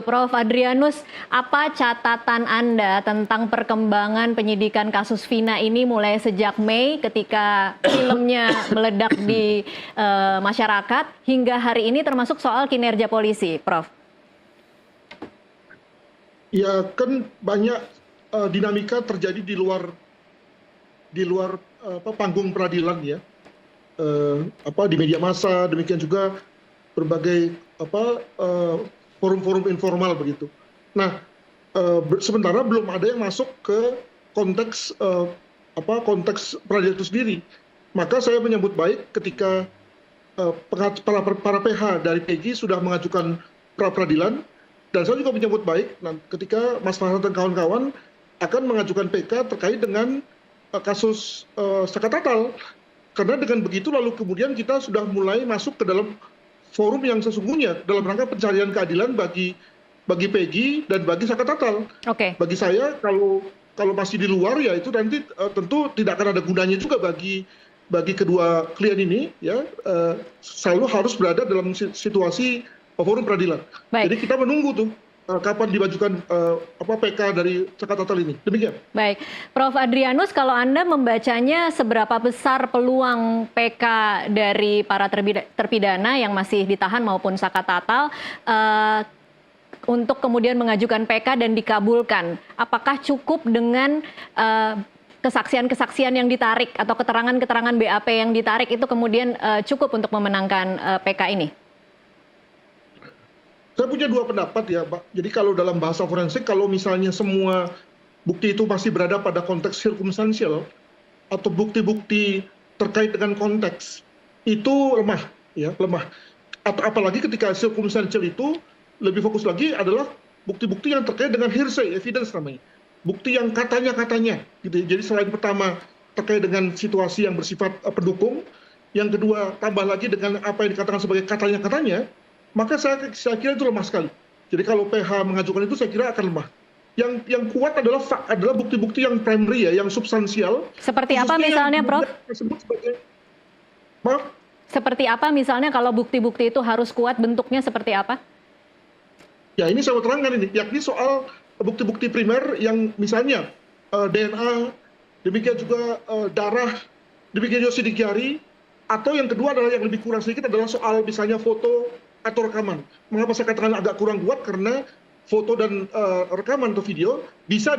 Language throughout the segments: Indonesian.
Prof. Adrianus, apa catatan Anda tentang perkembangan penyidikan kasus Vina ini mulai sejak Mei ketika filmnya meledak di masyarakat hingga hari ini termasuk soal kinerja polisi, Prof? Ya kan banyak dinamika terjadi di luar panggung peradilan ya, di media massa, demikian juga berbagai forum-forum informal begitu. Nah, sementara belum ada yang masuk ke konteks konteks peradilan itu sendiri. Maka saya menyambut baik ketika para PH dari PEGI sudah mengajukan pra peradilan, dan saya juga menyambut baik ketika Mas Farhan dan kawan-kawan akan mengajukan PK terkait dengan kasus Saka Tatal. Karena dengan begitu lalu kemudian kita sudah mulai masuk ke dalam forum yang sesungguhnya dalam rangka pencarian keadilan bagi PEGI dan bagi Saka Tatal. Bagi saya kalau masih di luar ya itu nanti tentu tidak akan ada gunanya juga bagi kedua klien ini ya, selalu harus berada dalam situasi forum peradilan. Jadi kita menunggu tuh kapan dimajukan PK dari Saka Tatal ini. Demikian. Baik, Prof. Adrianus, kalau Anda membacanya seberapa besar peluang PK dari para terpidana yang masih ditahan maupun Saka Tatal untuk kemudian mengajukan PK dan dikabulkan? Apakah cukup dengan kesaksian-kesaksian yang ditarik atau keterangan-keterangan BAP yang ditarik itu kemudian cukup untuk memenangkan PK ini? Saya punya dua pendapat ya, Pak. Jadi kalau dalam bahasa forensik, kalau misalnya semua bukti itu masih berada pada konteks circumstantial atau bukti-bukti terkait dengan konteks, itu lemah, ya, lemah. Apalagi ketika circumstantial itu lebih fokus lagi adalah bukti-bukti yang terkait dengan hearsay, evidence namanya. Bukti yang katanya-katanya, gitu. Jadi selain pertama terkait dengan situasi yang bersifat pendukung, yang kedua tambah lagi dengan apa yang dikatakan sebagai katanya-katanya, maka saya kira itu lemah sekali. Jadi kalau PH mengajukan itu saya kira akan lemah. Yang kuat adalah bukti-bukti yang primary ya, yang substansial. Seperti apa misalnya, Prof? Maaf? Seperti apa misalnya kalau bukti-bukti itu harus kuat, bentuknya seperti apa? Ya ini saya mau terangkan ini, yakni soal bukti-bukti primer yang misalnya DNA, demikian juga darah, demikian juga sidik jari, atau yang kedua adalah yang lebih kurang sedikit adalah soal misalnya foto atau rekaman. Mengapa saya katakan agak kurang kuat? Karena foto dan rekaman atau video bisa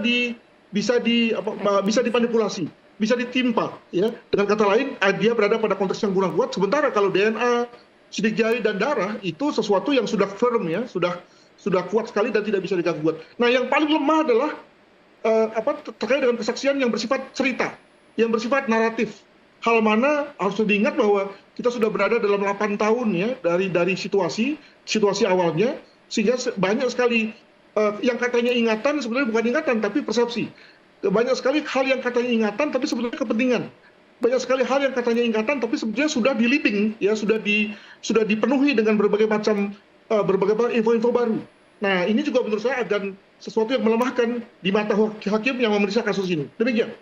dimanipulasi, bisa ditimpa. Ya. Dengan kata lain, dia berada pada konteks yang kurang kuat. Sementara kalau DNA, sidik jari dan darah itu sesuatu yang sudah firm ya, sudah kuat sekali dan tidak bisa diganggu. Nah, yang paling lemah adalah terkait dengan kesaksian yang bersifat cerita, yang bersifat naratif. Hal mana harus diingat bahwa kita sudah berada dalam 8 tahun ya dari situasi awalnya, sehingga banyak sekali yang katanya ingatan sebenarnya bukan ingatan tapi persepsi. Banyak sekali hal yang katanya ingatan tapi sebetulnya kepentingan. Banyak sekali hal yang katanya ingatan tapi sebetulnya sudah di-leading ya, sudah dipenuhi dengan berbagai macam info-info baru. Nah, ini juga menurut saya akan sesuatu yang melemahkan di mata hakim yang memeriksa kasus ini. Demikian.